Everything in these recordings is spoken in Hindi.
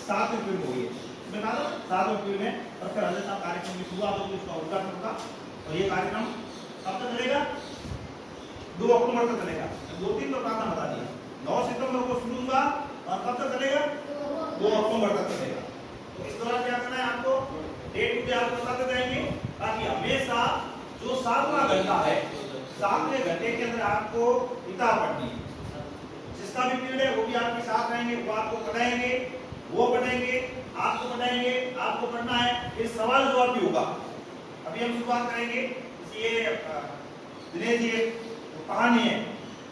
7वें पीरियड में हुई है। मैं कहा था 7वें पीरियड में डॉक्टर हजरत साहब कार्यक्रम की शुरुआत होगी, उसका उद्घाटन होगा और ये कार्यक्रम कब तक चलेगा? 2 अक्टूबर तक चलेगा। 2-3 तो प्रार्थना बता दिया। 9 सितंबर को शुरू होगा और कब तक चलेगा? 2 अक्टूबर तक चलेगा। तो इस दौरान क्या करना है आपको? डेट मुझे आपको बताते जाएंगे ताकि हमेशा जो 7वां घंटा है 7वें घंटे के अंदर आपको किताब पढ़नी है। जिसका भी पीरियड है वो भी आपके साथ रहेंगे, वो आपको पढ़ाएंगे, वो पढ़ेंगे, आपको पढ़ाएंगे, आपको पढ़ना है। ये सवाल जवाब भी होगा। अभी हम शुरुआत करेंगे। ये दिनेश जी कहानी है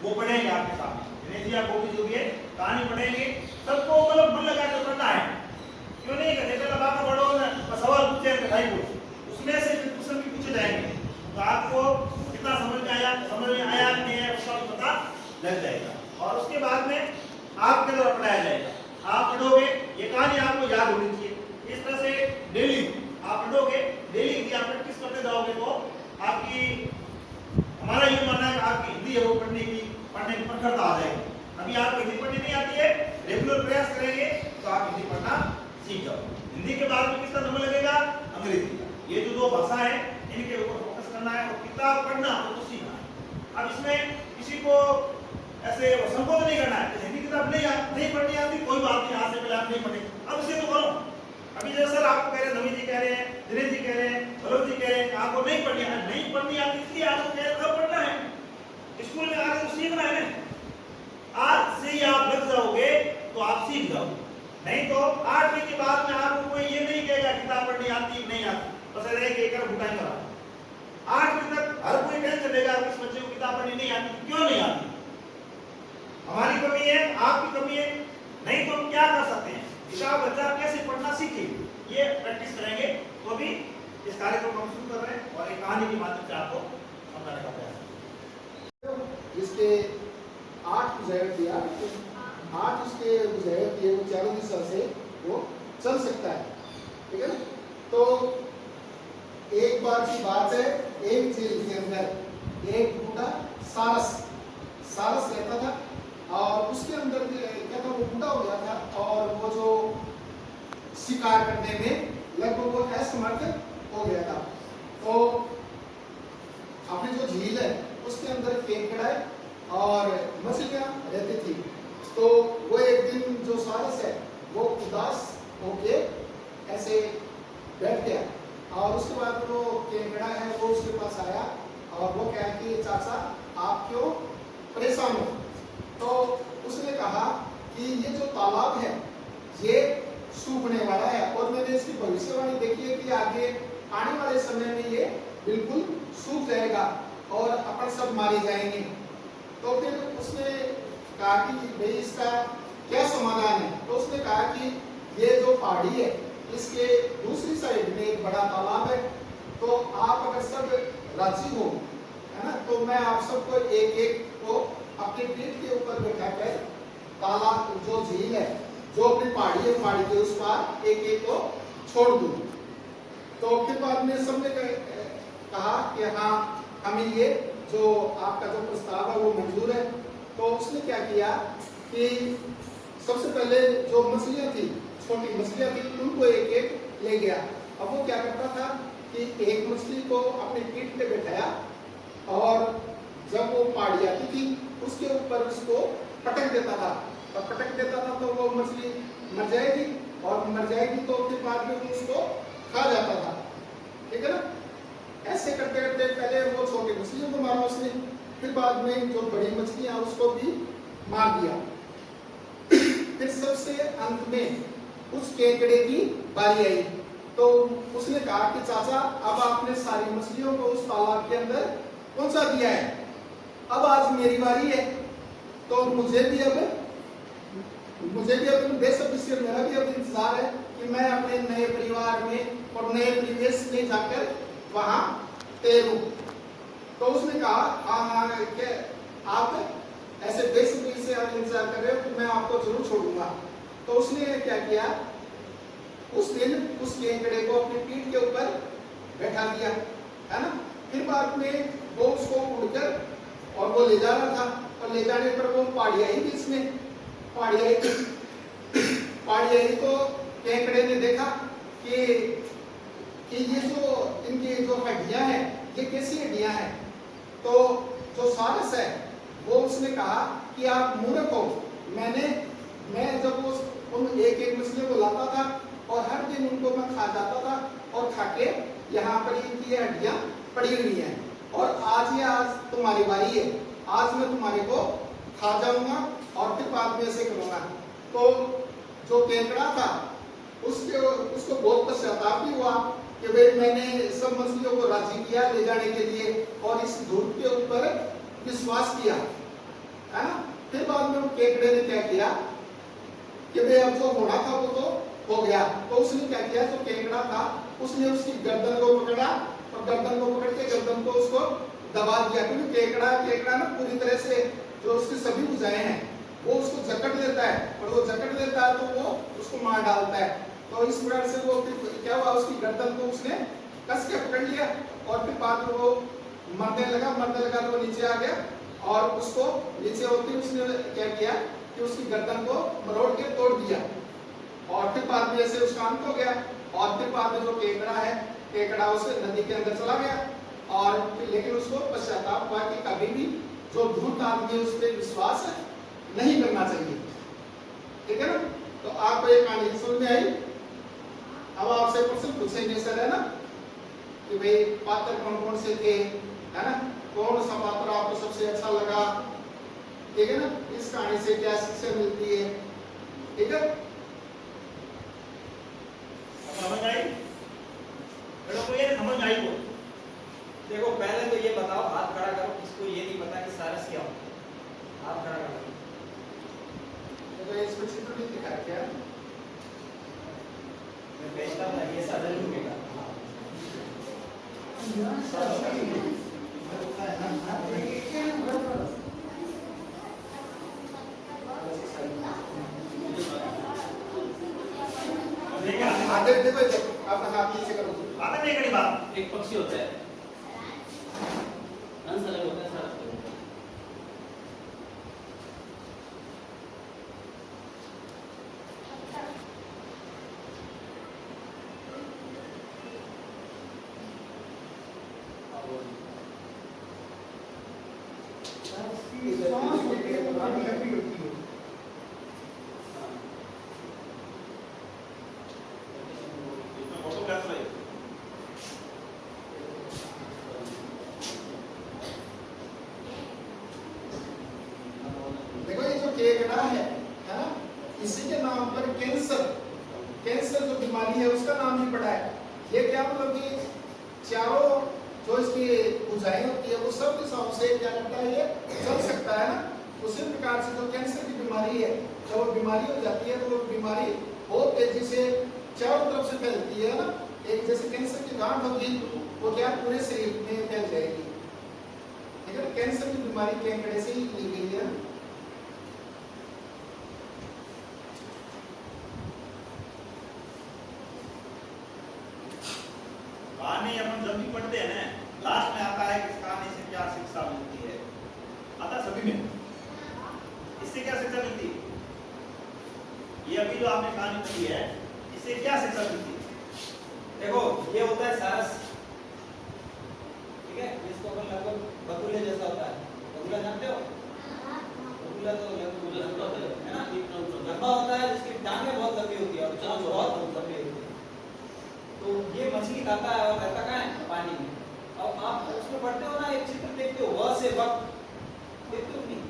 वो पढ़ेंगे आपके सामने। दिनेश जी आप वो भी जो भी है कहानी पढ़ेंगे। सबको मतलब मन लगा कर पढ़ना है। क्यों नहीं कहते पहले बाबा पढ़ो ना सवाल पूछे भाई को, उसमें से क्वेश्चन भी पूछे जाएंगे तो आपको कितना समझ में आया नहीं है उसका भी पता लग जाएगा। और उसके बाद में आपके द्वारा पढ़ाया जाएगा। आप पढ़ोगे, ये कहानी आपको याद होनी चाहिए। इस तरह से डेली आप पढ़ोगे, डेली यदि आप प्रैक्टिस करते जाओगे तो आपकी, हमारा ये मानना है कि आपकी हिंदी है वो पढ़ने की प्रखरता आ जाएगी। अभी आपको हिंदी पढ़नी नहीं आती है, रेगुलर प्रयास करेंगे तो आप हिंदी पढ़ना सीख जाओ। हिंदी के बाद में किसका नंबर लगेगा? अंग्रेजी का। ये जो 2 भाषा है इनके ऊपर फोकस करना है और किताब पढ़ना तो सीखना है। अब इसमें किसी को ऐसे संकोच नहीं करना है। हिंदी किताब नहीं पढ़नी आती, कोई बात नहीं, आज से पहले आप नहीं पढ़े, अब इसे तो करो। अभी जैसे सर आपको कह रहे हैं, नवीन जी कह रहे हैं, दिनेश जी कह रहे हैं, भरत जी कह रहे हैं आपको नहीं पढ़नी है, नहीं पढ़नी आती इसलिए आपको कह रहे हैं पढ़ना है। स्कूल में आगे तो सीखना है ना। आज से ही आप लग जाओगे तो आप सीख जाओगे। नहीं तो 8वीं के बाद में आपको कोई ये नहीं कहेगा किताब पढ़नी आती नहीं आती, बस एक घुटाई करा। 8वीं तक हर कोई कह चलेगा इस बच्चे को किताब पढ़नी नहीं आती। क्यों नहीं आती? हमारी कमी है, आपकी कमी है। नहीं तो हम क्या कर सकते हैं? किताब बच्चा कैसे पढ़ना सीखे, ये प्रैक्टिस करेंगे। तो अभी इस कार्यक्रम को हम शुरू कर रहे हैं और एक कहानी के माध्यम से आपको समझाने का प्रयास। इसके 8 बुझाइट दिया, 8 उसके बुझाइट दिए, वो चारों दिशा से वो चल सकता है। ठीक है ना? तो एक बार की बात है, एक जेल के अंदर एक बूढ़ा सारस रहता था और उसके अंदर क्या था, वो बूढ़ा हो गया था और वो जो शिकार करने में लगभग वो असमर्थ हो गया था। तो अपनी जो झील है उसके अंदर केकड़ा और मछलियां रहती थी। तो वो एक दिन जो सारस है वो उदास होके ऐसे बैठ गया और उसके बाद वो केकड़ा है वो उसके पास आया और वो कहा कि चाचा आप क्यों परेशान हो? तो उसने कहा कि ये जो तालाब है ये सूखने वाला है और मैंने इसकी भविष्यवाणी देखी है कि आगे आने वाले समय में ये बिल्कुल सूख जाएगा और अपन सब मारे जाएंगे। तो फिर उसने कहा कि भाई इसका क्या समाधान है? तो उसने कहा कि ये जो पहाड़ी है इसके दूसरी साइड में एक बड़ा तालाब है, तो आप अगर सब राजी हो, है ना, तो मैं आप सबको एक एक को अपने पीठ के ऊपर बैठा कर तालाब जो झील है जो अपनी पहाड़ी है पहाड़ी के उस पार एक एक को छोड़ दूं। तो फिर बाद में सबने कहा कि हाँ हमें ये जो आपका जो प्रस्ताव है वो मंजूर है। तो उसने क्या किया कि सबसे पहले जो मछलियां थी, छोटी मछलियां थी, उनको एक एक ले गया। अब वो क्या करता था कि एक मछली को अपने पीठ पे बैठाया और जब वो पहाड़ी आती थी उसके ऊपर उसको पटक देता था और पटक देता था तो वो मछली मर जाएगी और मर जाएगी तो फिर बाद में उसको खा जाता था। ठीक है ना? ऐसे करते करते पहले वो छोटी मछलियों को मारा उसने, फिर बाद में जो बड़ी मछलियां उसको भी मार दिया। फिर सबसे अंत में उस केकड़े की बारी आई। तो उसने कहा कि चाचा अब आपने सारी मछलियों को उस तालाब के अंदर पहुंचा दिया है, अब आज मेरी बारी है। तो मुझे भी अब बेसब्री से मेरा भी अब इंतजार है कि मैं अपने नए परिवार में और नए परिवेश में जाकर वहां तैरूं। तो उसने कहा हाँ क्या आप ऐसे बेसब्री से इंतजार कर रहे हो तो मैं आपको जरूर छोड़ूंगा। तो उसने क्या किया, उस दिन उस केकड़े को अपनी पीठ के ऊपर बैठा दिया, है ना। फिर बाद में वो उसको उड़कर और वो ले जा रहा था और ले जाने पर वो पहाड़ी आई बीच में, पहाड़ी आई तो केकड़े ने देखा कि ये जो इनकी जो हड्डियां हैं ये कैसी हड्डियां हैं। तो जो सारस है वो उसने कहा कि आप मूर्ख हो, मैं जब उन एक एक मछलियों को लाता था और हर दिन उनको मैं खा जाता था और खा के यहाँ पर इनकी ये हड्डियां पड़ी हुई हैं और आज तुम्हारी बारी है, आज मैं तुम्हारे को खा जाऊंगा और फिर बाद में ऐसे करूंगा। तो जो केकड़ा था उसको बहुत पश्चाताप भी हुआ कि भाई मैंने सब मछलियों को राजी किया ले जाने के लिए और इस धूप के ऊपर विश्वास किया, है ना। फिर बाद में केकड़े ने क्या किया कि भाई अब जो होना था वो तो हो गया। तो उसने क्या किया, जो केकड़ा था उसने उसकी गर्दन को पकड़ा और गर्दन को पकड़ के गर्दन को उसको दबा दिया, क्योंकि केकड़ा ना पूरी तरह से जो उसकी सभी भुजाएं हैं वो उसको जकड़ लेता है और वो जकड़ लेता है तो वो उसको मार डालता है। तो इस प्रकार से वो फिर क्या हुआ, उसकी गर्दन को उसने कस के पकड़ लिया और फिर बाद में वो मरने लगा तो नीचे आ गया और उसको नीचे होते उसने क्या किया कि उसकी गर्दन को मरोड़ के तोड़ दिया और फिर बाद में ऐसे उसका अंत हो गया। और फिर बाद में जो केकड़ा उस नदी के अंदर चला गया और फिर लेकिन उसको पश्चाताप हुआ कि कभी भी जो धूर्त आदमी उस पर विश्वास नहीं करना चाहिए, ठीक है ना। तो आपको ये कहानी समझ में आई। अब आपसे प्रश्न पूछेंगे सर, है ना, कि भाई पात्र कौन कौन से थे, है ना, कौन सा पात्र आपको सबसे अच्छा लगा, ठीक है ना, इस कहानी से क्या शिक्षा मिलती है, ठीक है। समझ आई बेटा को, ये समझ आई को। देखो पहले तो ये बताओ, हाथ खड़ा करो, किसको ये नहीं पता कि सारस क्या होता है, हाथ खड़ा करो। तो इसमें चित्र भी दिखा क्या, मैं भेजता हूँ ये सारा लिखेगा। आगे देखो अपना हाथ नीचे करो। बात नहीं करी बात। एक पक्षी होता है, हंस अलग होता है, सारस अलग होता है। फोटो कैसे ले? देखो ये जो केकड़ा है ना, इसी के नाम पर कैंसर जो बीमारी है उसका नाम ही पड़ा है। ये क्या मतलब कि चारों जो इसकी भुजाएं होती है वो सब दिशाओं से क्या करता है, ये चल सकता है ना। उसी प्रकार से जो कैंसर की बीमारी है, जब वो बीमारी हो जाती है तो वो बीमारी बहुत तेजी से चारों तरफ से फैलती है ना। एक जैसे कैंसर की गांठ होगी वो क्या पूरे शरीर में फैल जाएगी, ठीक है। कैंसर की बीमारी केकड़े से ही ली गई है। कहानी अपन जब भी पढ़ते हैं ना, लास्ट में आता है कि इस कहानी से क्या शिक्षा मिलती है, आता सभी में। इससे क्या शिक्षा मिलती है? ये अभी जो आपने कहानी पढ़ी है, इससे क्या शिक्षा मिलती है? देखो ये होता है सारस, ठीक है, इसको अपन लगभग बगुले जैसा होता है। बगुला जानते हो? बगुला तो लगभग लंबा होता है ना, लंबा होता है, जिसकी टांगें बहुत लंबी होती है और चांच बहुत लंबी होती है। तो ये मछली खाता है और रहता कहाँ है? पानी में। अब आप उसमें पढ़ते हो ना, एक चित्र देखते हो, वह से वक्त देखते हो नहीं?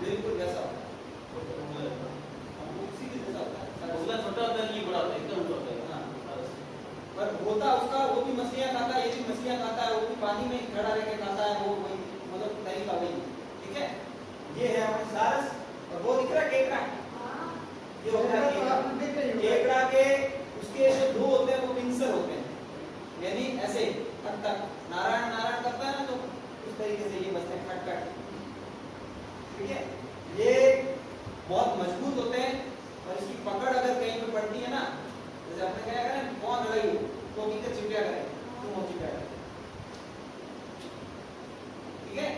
बिल्कुल वैसा होता है, उसी के जैसा होता है। बगुला छोटा होता है, ये बड़ा होता है, एकदम छोटा होता है। पर होता उसका, वो भी मछलियां खाता है, ये भी मछलियां खाता है, वो भी पानी में खड़ा रह के खाता है, वो वही मतलब तरीका वही, ठीक है। ये है हमारे सारस और वो दिख रहा है केकड़ा, ये होता है केकड़ा। केकड़ा के उसके जो दो होते हैं वो पिंसर होते हैं, यानी ऐसे खट खट नारायण नारायण करता है ना, तो उस तरीके से ये बसते हैं खट खट, ठीक है। ये बहुत मजबूत होते हैं और इसकी पकड़ अगर कहीं पे पड़ती है ना, जैसे आपने क्या करें, कौन लड़ाई हो तो कितने चिपटा करें, तुम हो चिपटा करें, ठीक है।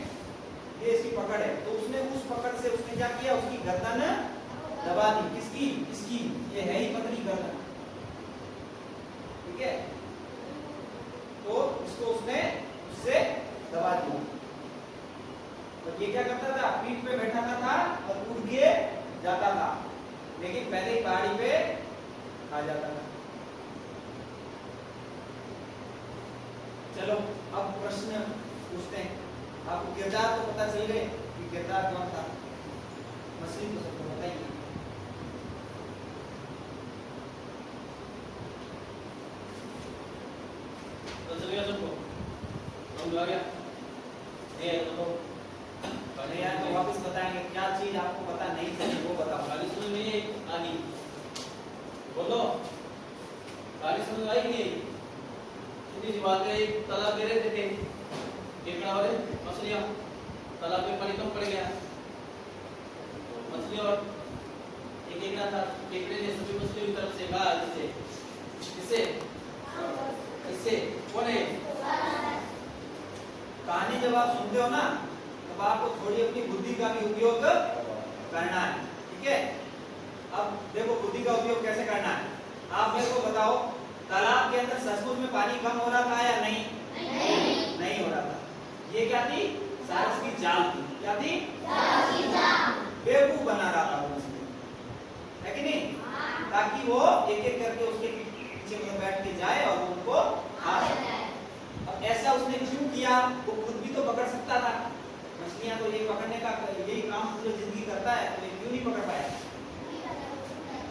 ये इसकी पकड़ है, तो उसने उस पकड़ से उसने क्या किया, उसकी गर्दन दबा दी। किसकी? इसकी। ये है ही पतली गर्दन, ठीक है, तो इसको उसने उससे दबा दिया। और ये क्या करता था, पीठ पे बैठाता था और उड़ के जाता था, लेकिन पहले ही पहाड़ी पे आ जाता था। चलो अब प्रश्न पूछते हैं। आपको किरदार तो पता चल गए कि किरदार कौन था, मछली तो सबको पता ही है। तो चलिए सबको समझ आ गया ये तो अरे यार तो वापस बताएंगे, क्या चीज आपको पता नहीं थी वो बताओ। गाली समझ में ये आ गई, बोलो गाली समझ आई नहीं? सीधी सी बात है, एक तालाब में रहते थे, केकड़ा और मछलियां, तालाब में पानी कम पड़ गया, मछली और एक केकड़ा था, केकड़े ने सभी मछलियों की तरफ से कहा किसे किससे कौन है? कहानी जब आप सुनते हो ना तब आपको थोड़ी अपनी बुद्धि का भी उपयोग करना है, ठीक है। अब देखो बुद्धि का उपयोग कैसे करना है, आप मेरे को बताओ तालाब के अंदर सचमुच में पानी कम हो रहा था या नहीं? नहीं हो रहा था। ये क्या थी? सारस की चाल थी। क्या थी? बेवकूफ बना रहा था वो उसको, है कि नहीं? ताकि वो एक एक करके उसके पीछे में बैठ के जाए और उनको आ जाए। अब ऐसा उसने क्यों किया? वो खुद भी तो पकड़ सकता था, मछलियां तो ये पकड़ने का यही काम पूरी जिंदगी करता है, तो ये क्यों नहीं पकड़ पाया?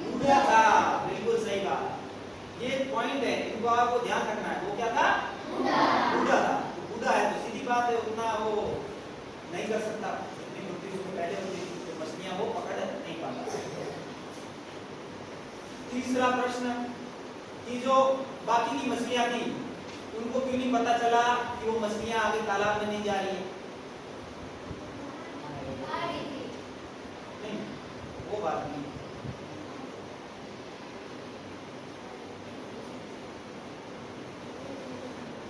बूढ़ा था, बिल्कुल सही बात। ये पॉइंट है, इनको आपको ध्यान रखना है। वो क्या था? बूढ़ा था। तो बूढ़ा है तो सीधी बात है उतना वो नहीं कर सकता, जितनी बुद्धि उसको पहले होती थी, तो मछलियां वो पकड़ नहीं पाता। तीसरा प्रश्न कि जो बाकी की मछलियां थी उनको क्यों नहीं पता चला कि वो मछलियां आगे तालाब में नहीं जा रही है? नहीं, वो बात नहीं।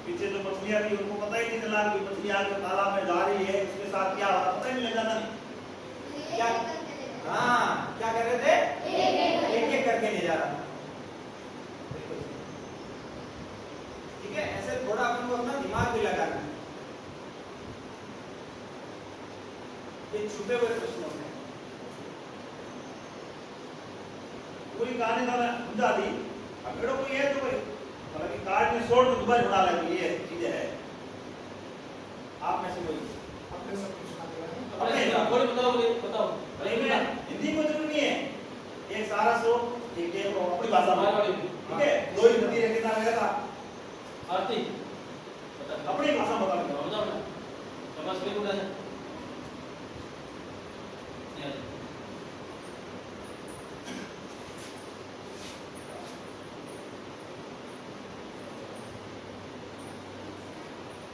पीछे जो मछलियां थी उनको पता ही नहीं चला कि मछली आगे तालाब में जा रही है, उसके साथ क्या हो रहा पता ही नहीं लगा था। क्या? हाँ, क्या कर रहे थे? एक एक करके ले जा रहा था। बिल्कुल सही। ठीक है, ऐसे थोड़ा अपन को अपना दिमाग भी लगाना है। ये छुपे हुए प्रश्न होते हैं। पूरी कहानी का मैं समझा दी। अब मेरे को ये तो कोई मतलब कि कार्ड में शॉर्ट में दुबारा बना लगी ये चीजें है। आप में से कोई अपने सब कुछ अपने थोड़ी बताओ, बताओ अरे मैं हिंदी को जरूरी नहीं है, एक सारा सो एक एक अपनी भाषा में, ठीक है। दो ही नदी के किनारे रहता आरती अपनी भाषा में बता दो। बताओ ना, समझ में कुछ नहीं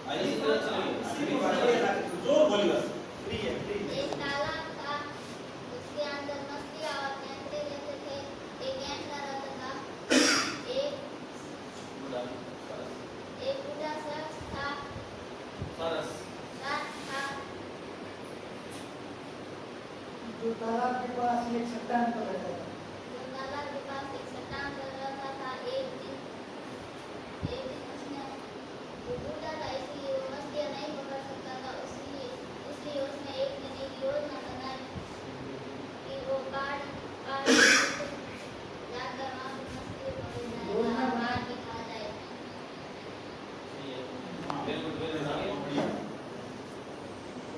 आई इस तरह चलिए सीधी भाषा में जोर बोली बस। फ्री है, फ्री है। एक तालाब था, उसके अंदर मछलियां और केकड़े रहते थे। एक गेंडा रहता था, एक बूढ़ा शख्स था, सरस साथ था। जो तालाब के पास एक चट्टान पर रहता था। जो तालाब के पास एक चट्टान पर रहता था। एक दिन उसने वो बूढ़ा था, इसलिए वो मछलियां नहीं पकड़ सकता था। इसलिए उसने एक दिन एक योजना बनाई कि वो पहाड़ जाकर वहाँ पे मछलियां पकड़ जाएगा, मार के खा जाएगा।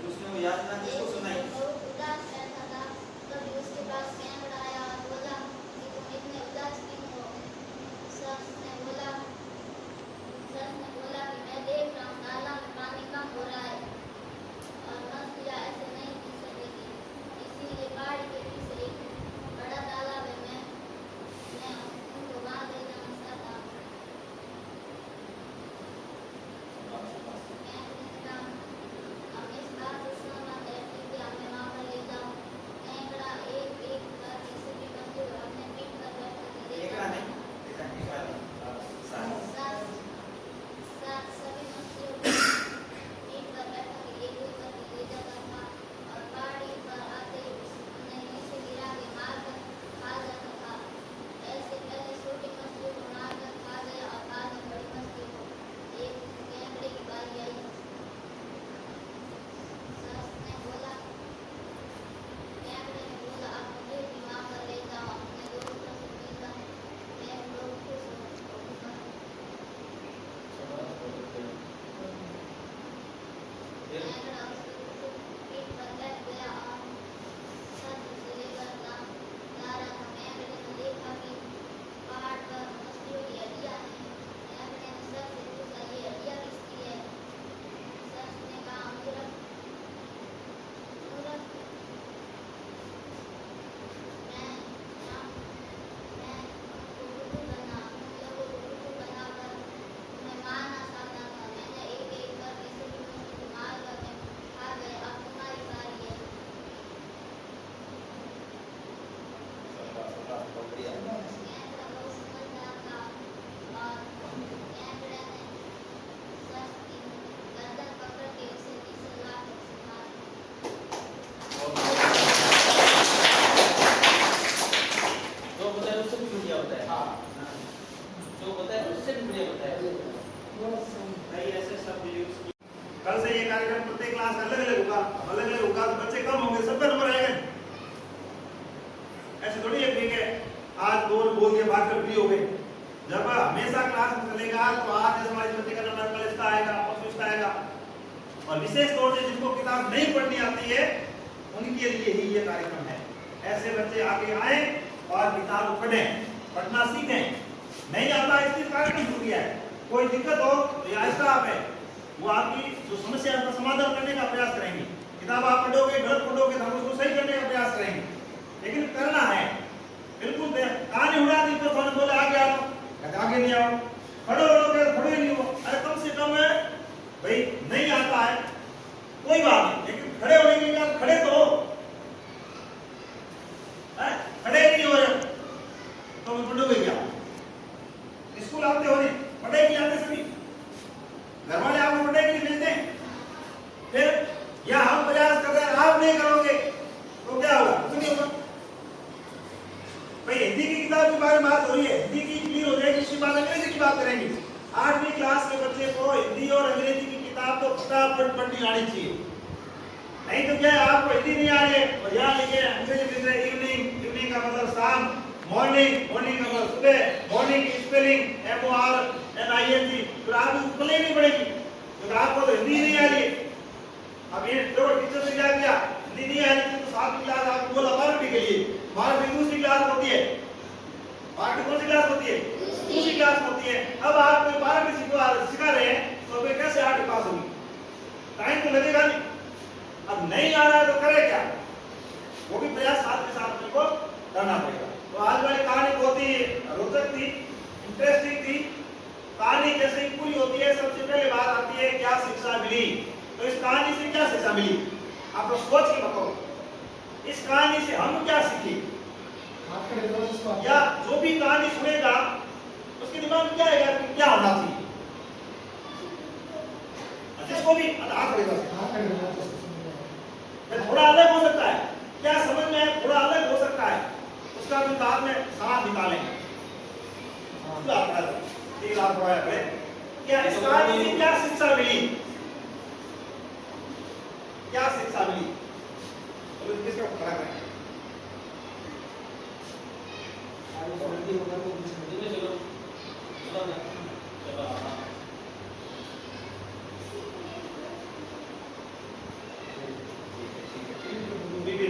उसने वो यातना किसको सुनाई? बहुत उदास रहता था। कभी उसके पास कैमरा आया उससे भी बढ़िया होता है। हाँ जो होता है उससे भी बढ़िया होता है। भाई ऐसे शब्द यूज किए। कल से ये कार्यक्रम प्रत्येक क्लास अलग अलग होगा, अलग अलग होगा तो बच्चे कम होंगे, सबका नंबर आएगा। ऐसे थोड़ी है ठीक है आज दो बोल दिया बात कर फ्री हो गए। जब हमेशा क्लास में चलेगा तो आज जैसे हमारे बच्चे का नंबर कल इसका आएगा, परसों इसका आएगा। और विशेष तौर से जिनको किताब नहीं पढ़नी आती है उनके लिए ही ये कार्यक्रम है। ऐसे बच्चे आगे आए और किताब पढ़ें, पढ़ना सीखें। नहीं आता इसलिए कार्यक्रम शुरू किया है। कोई दिक्कत हो तो यहाँ स्टाफ है, वो आपकी जो समस्या है उसका समाधान करने का प्रयास करेंगे। किताब आप पढ़ोगे, गलत पढ़ोगे तो हम उसको सही करने का प्रयास करेंगे, लेकिन करना है। बिल्कुल कहानी उड़ा दी तो फोन बोले आगे आओ, कहते आगे नहीं आओ, खड़े रहोगे खड़े नहीं हो। अरे कम से कम है भाई, नहीं आता है कोई बात नहीं, लेकिन खड़े होने के लिए खड़े तो हो। खड़े नहीं हो रहे तो पढ़ोगे क्या? स्कूल आते हो नहीं, पढ़े की आते सभी, घर वाले आपको पढ़ने के लिए भेजते हैं। फिर या हम प्रयास कर रहे हैं आप नहीं करोगे तो क्या होगा? कुछ नहीं होगा। भाई हिंदी की किताब के बारे में बात हो रही है, हिंदी की क्लियर हो जाएगी, उसके बाद अंग्रेजी की बात करेंगे। 8वीं क्लास के बच्चे को हिंदी और अंग्रेजी की किताब तो फटाफट पढ़नी आनी चाहिए। नहीं तो क्या है, आपको हिंदी नहीं आ रही है और यहाँ लिखे अंग्रेजी लिख रहे इवनिंग, इवनिंग का मतलब शाम, मॉर्निंग, मॉर्निंग का मतलब सुबह, मॉर्निंग की स्पेलिंग MORNING, फिर आपको स्पेलिंग नहीं पड़ेगी क्योंकि आपको तो हिंदी नहीं आ रही है। अब ये जो टीचर से क्या किया, हिंदी नहीं आ रही तो 7वीं क्लास आपको बोला 12वीं के लिए, 12वीं दूसरी क्लास होती है। 12वीं कौन सी क्लास होती है? दूसरी क्लास होती है। अब आप 12वीं सिखा रहे हैं तो वे कैसे 8वीं पास होगी? टाइम तो लगेगा नहीं। अब नहीं आ रहा है तो करे क्या? वो भी प्रयास साथ के साथ अपने को करना पड़ेगा। तो आज वाली कहानी बहुत ही रोचक थी, इंटरेस्टिंग थी। कहानी जैसे ही पूरी होती है सबसे पहले बात आती है क्या शिक्षा मिली। तो इस कहानी से क्या शिक्षा मिली आप लोग सोच के बताओ। इस कहानी से हम क्या सीखे? या जो भी कहानी सुनेगा उसके दिमाग में क्या आएगा कि क्या होना चाहिए? जिसको भी थोड़ा अलग हो सकता है, क्या समझ में है थोड़ा अलग हो सकता है, उसका भी बाद में समाज निकालेंगे। क्या इस कहानी से क्या शिक्षा मिली? क्या शिक्षा मिली? तो किसका पता करें?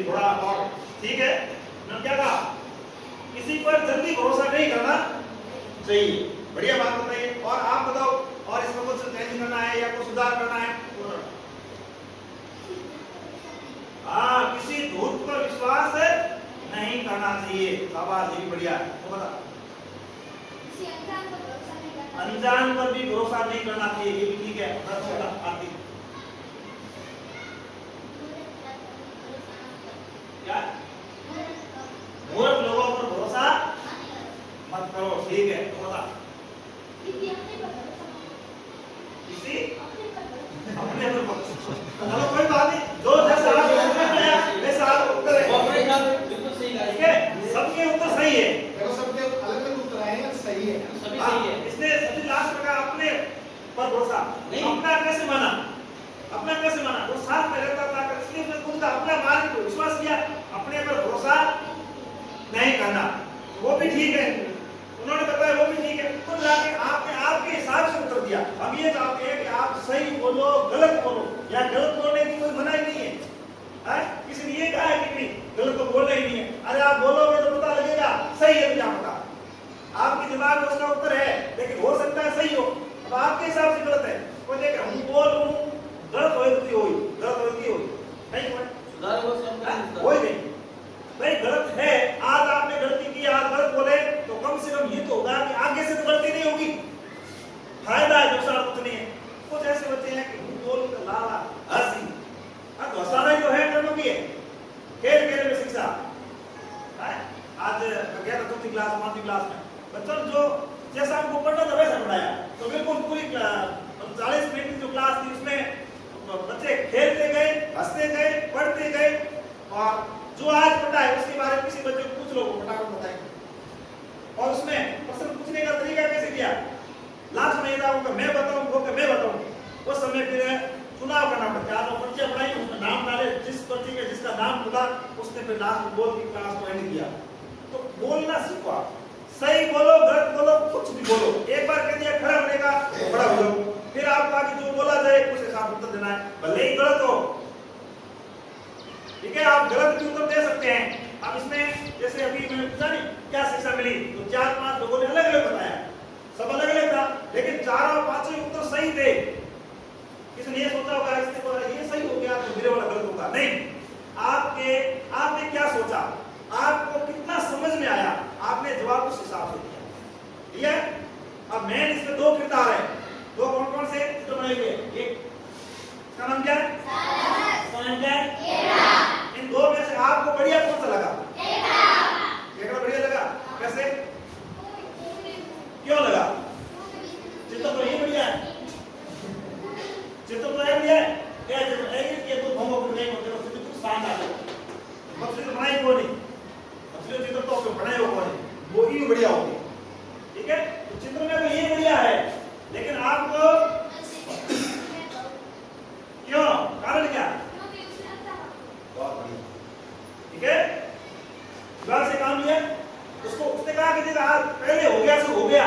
थोड़ा और ठीक है। मैंने क्या कहा, किसी पर जल्दी भरोसा नहीं करना चाहिए। बढ़िया बात बताइए। और आप बताओ, और इसमें कुछ चेंज करना है या कुछ सुधार करना है? हाँ, किसी धूर्त पर विश्वास नहीं करना चाहिए। शाबाश, ये भी बढ़िया है। तो बता, अनजान पर भी भरोसा नहीं करना चाहिए, ये भी ठीक है। आरती क्या? मूर्ख लोगों पर भरोसा मत करो, ठीक है। तो बता, किसी अपने पर चलो कोई बात नहीं, जो जैसा वैसा उत्तर है। वो अपने हिसाब बिल्कुल सही कहा। ठीक है, सबके उत्तर सही है। देखो सबके अलग-अलग उत्तर आए हैं, सही है। सभी सही है। इसने सभी लास्ट में कहा अपने पर भरोसा नहीं। अपना कैसे माना? अपना कैसे माना? वो साथ में रहता था, इसलिए उसने खुद का अपना मार्ग को विश्वास किया। अपने पर भरोसा नहीं करना, वो भी ठीक है। उन्होंने बताया वो भी ठीक है। कुल मिलाके आपने आपके हिसाब से उत्तर दिया। हम ये चाहते हैं कि आप सही बोलो, गलत बोलो, या गलत बोलने की कोई मनाही नहीं है। किसी ने ये कहा है कि नहीं गलत तो बोलना ही नहीं है। अरे आप बोलोगे तो पता लगेगा सही है क्या पता। आपके दिमाग में उसका उत्तर है, लेकिन हो सकता है सही हो। अब आपके हिसाब से गलत है, वो देख हम बोलूं गलत होए तो होई, गलत होए तो होई, नहीं होए सुधार हो सब कोई नहीं। भाई गलत है, आज आपने गलती की, आज गलत बोले तो कम से कम ये तो होगा कि आगे से तो गलती नहीं होगी। फायदा है, दूसरा कुछ नहीं है। कुछ ऐसे बच्चे हैं कि बोल के लाला हंसी, तो हंसाना ही तो है, करना भी है। खेल खेल में शिक्षा। आज गया था 4वीं क्लास 5वीं क्लास में, बच्चों जो जैसा हमको पढ़ना था वैसा पढ़ाया। तो बिल्कुल पूरी 40 मिनट की जो क्लास थी उसमें बच्चे खेलते गए, हंसते गए, पढ़ते गए, और जो आज पढ़ा है उसके बारे में किसी बच्चे को पूछ लो, फटाफट बताएंगे। और उसमें प्रश्न पूछने का तरीका कैसे किया, लास्ट में था वो मैं बताऊं वो मैं बताऊं, उस समय फिर चुनाव करना पड़ता है। आप पर्चे बनाई उसमें नाम डाले, जिस पर्चे में जिसका नाम खुला उसने फिर लास्ट में बोल की क्लास को एंड किया। तो बोलना सीखो आप, सही बोलो गलत बोलो कुछ भी बोलो, एक बार कह दिया खड़ा होने का बड़ा हो जाओ, फिर आपको आगे जो बोला जाए उस हिसाब से उत्तर देना है, भले ही गलत हो, ठीक है। आप गलत भी उत्तर दे सकते हैं। अब इसमें जैसे अभी मैंने पूछा नहीं क्या शिक्षा मिली, तो 4-5 लोगों ने अलग अलग बताया, सब अलग अलग था, लेकिन 4 और 5 उत्तर सही थे। किसी ने ये सोचा होगा इसने बोला ये सही हो गया तो मेरे वाला गलत होगा, नहीं। आपने क्या सोचा, आपको कितना समझ में आया, आपने जवाब उस हिसाब से दिया, ठीक है। अब मेन इसमें 2 किरदार है, 2 कौन कौन से जो बनाएंगे, एक इसका नाम क्या है, नाम क्या है, इन 2 में से आपको बढ़िया कौन सा लगा, केकड़ा बढ़िया लगा, कैसे, क्यों लगा, चित्र तो ये बढ़िया है, चित्र तो ये बढ़िया है, ये 2 भंगों को नहीं होते, तो चित्र शांत आ जाए, मछली तो बनाई को नहीं, मछली चित्र तो बनाए हो नहीं, वो ही बढ़िया होगी, ठीक है। तो चित्र में तो ये बढ़िया है, लेकिन आपको क्यों, कारण क्या, बहुत बढ़िया, ठीक है। विभाग से काम लिया, उसको उसने कहा कि देखा आज पहले हो गया सो हो गया,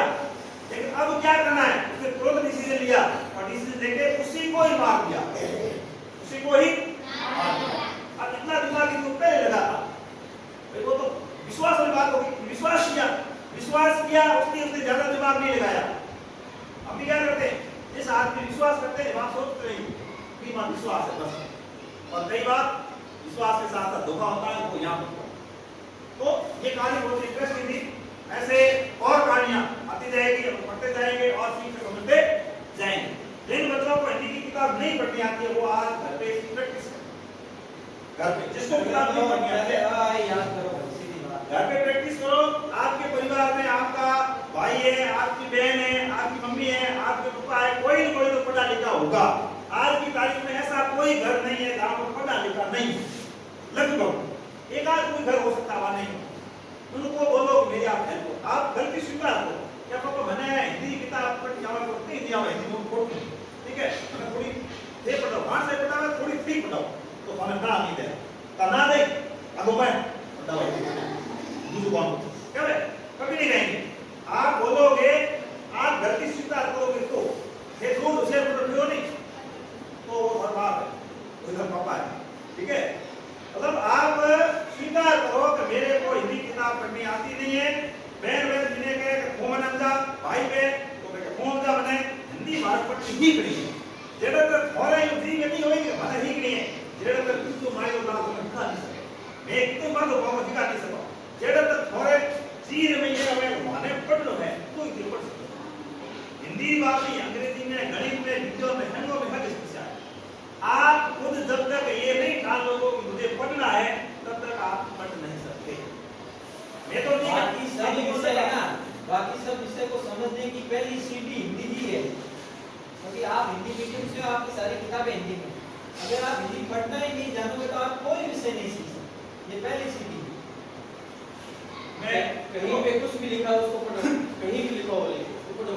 लेकिन अब क्या करना है, उसने तुरंत डिसीजन लिया और डिसीजन लेके उसी को ही मार दिया, उसी को ही मार दिया। अब इतना दिमाग इनको पहले लगा था, भाई वो तो विश्वास वाली बात होगी, विश्वास किया उसने ज्यादा दिमाग नहीं लगाया। अभी क्या करते हैं, जिस आदमी विश्वास करते हैं वहां सोचते नहीं कि वहां विश्वास है बस, और कई बार विश्वास के साथ साथ धोखा होता है, वो यहाँ पर। तो ये कहानी बहुत इंटरेस्टिंग थी, ऐसे और कहानियां आती जाएगी, पढ़ते जाएंगे और सीखते समझते जाएंगे। जिन बच्चों को हिंदी की किताब नहीं पढ़नी आती है वो आज घर पे प्रैक्टिस करें, घर पे जिसको किताब नहीं पढ़नी आती है याद करो, सीधी बात, घर पे प्रैक्टिस करो। आपके परिवार में आपका भाई है, आपकी बहन है, आपकी मम्मी है, आपके पापा है, कोई न कोई तो पढ़ा लिखा होगा। आज की तारीख में ऐसा कोई घर नहीं है जहां पर पढ़ा लिखा नहीं, लगभग एक आध कोई घर हो सकता है, नहीं। उनको बोलो कि मेरी आप हेल्प करो, आप गलती स्वीकार करो, क्या पापा मैंने हिंदी किताब पढ़ जावा को नहीं दिया मैं हिंदी में पढ़, ठीक है, मैं थोड़ी दे पढ़ाओ, 5 से पढ़ाओ, थोड़ी ठीक पढ़ाओ, तो हमें ना नहीं दे का ना दे अब मैं पढ़ाओ दूसरों को क्या है, कभी नहीं कहेंगे। आप बोलोगे, आप गलती स्वीकार करोगे तो ये रोड उसे पढ़ो नहीं तो वो हर बात है, उधर पापा है, ठीक है। मतलब आप स्वीकार करो कि मेरे को हिंदी किताब पढ़नी आती नहीं है, बहन जिन्हें कहे फोन अंजा भाई पे तो कहे फोन जा बने हिंदी भाषा पढ़नी ही पड़ी है, जेड़ा तक थोड़ा हिंदी नहीं होएगी माने ही नहीं है, जेड़ा तक कुछ माइलो ना तो दिखा नहीं सके, मैं कितने बार को दिखा नहीं सकता, जेड़ा तक थोड़े चीज में ये हमें माने पढ़ लो है तो ही पढ़ सकते। हिंदी बात नहीं, अंग्रेजी में, गणित में, विज्ञान में, हिंदी में हर समस्या है। आप खुद जब तक ये नहीं ठान लोगे कि मुझे पढ़ना है तब तक आप पढ़ नहीं सकते। मैं तो बाकी सब विषय है ना, बाकी सब विषय को समझने की पहली सीढ़ी हिंदी ही है, क्योंकि आप हिंदी मीडियम से, आपकी सारी किताबें हिंदी में, अगर आप हिंदी पढ़ना ही नहीं जानोगे तो आप कोई विषय नहीं सीख सकते, ये पहली सीढ़ी। मैं कहीं पे कुछ भी लिखा उसको पढ़ो, कहीं भी लिखा हो उसको पढ़ो।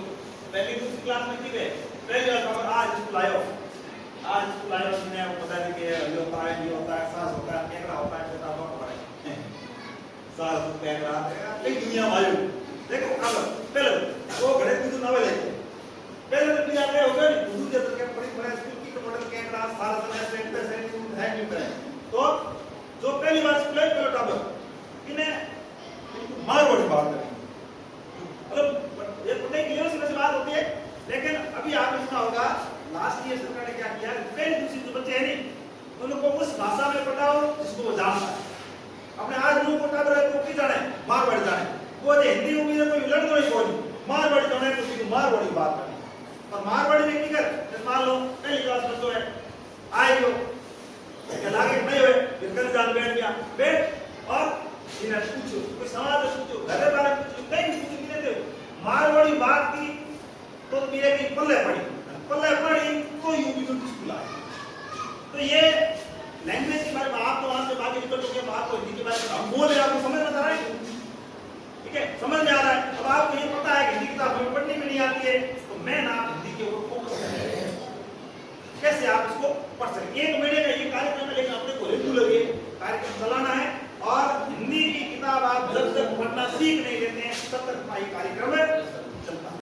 पहली दूसरी क्लास में ठीक है, पहले आज स्कूल आयो, आज स्कूल आयो ने पता नहीं कि ये होता है, ये होता है, सास होता है, कैमरा होता है, बेटा बहुत बड़ा है, सास कैमरा एक दुनिया आयो। देखो अब पहले वो घरे कुछ ना ले, पहले तो बिना गए होगा नहीं, दूसरे जगह के बड़े स्कूल की तो मॉडल कैमरा सारा समय सेंटर सेंटर है नहीं है। तो जो पहली बार स्कूल है तो टॉपर इन्हें मारवाड़ी बात करेंगे, मतलब ये पढ़ने की यूनिवर्सिटी से बात होती है, लेकिन अभी आपने सुना होगा लास्ट ईयर सरकार ने क्या किया, पहली दूसरी जो बच्चे हैं नहीं उनको उस भाषा में पढ़ाओ जिसको वो जानता है। अपने आज लोगों को टॉपर है तो की जाने मारवाड़ी जाने, वो जो हिंदी में भी कोई लड़ नहीं कोई मारवाड़ी जाने तो किसी मारवाड़ी बात करनी, और मारवाड़ी में की कर मान लो पहली क्लास में तो है आए हो क्या लागे नहीं हुए फिर कल जान बैठ गया, बैठ और इन्हें पूछो कोई सवाल पूछो, घर वाले पूछो, कहीं पूछो कि नहीं दे मारवाड़ी बात की तो मेरे की पल्ले पड़ी तो यूपी में स्कूल आए। तो ये लैंग्वेज के बारे में आप तो वहां से बाकी निकल चुके हैं, बात तो हिंदी के बारे में हम बोल रहे हैं, आपको समझ में आ रहा है, ठीक है, समझ में आ रहा है। अब आपको ये पता है कि हिंदी किताब हमें पढ़नी भी नहीं आती है, तो मैं ना आप हिंदी के ऊपर फोकस करें, कैसे आप इसको पढ़ सकें। 1 मिनट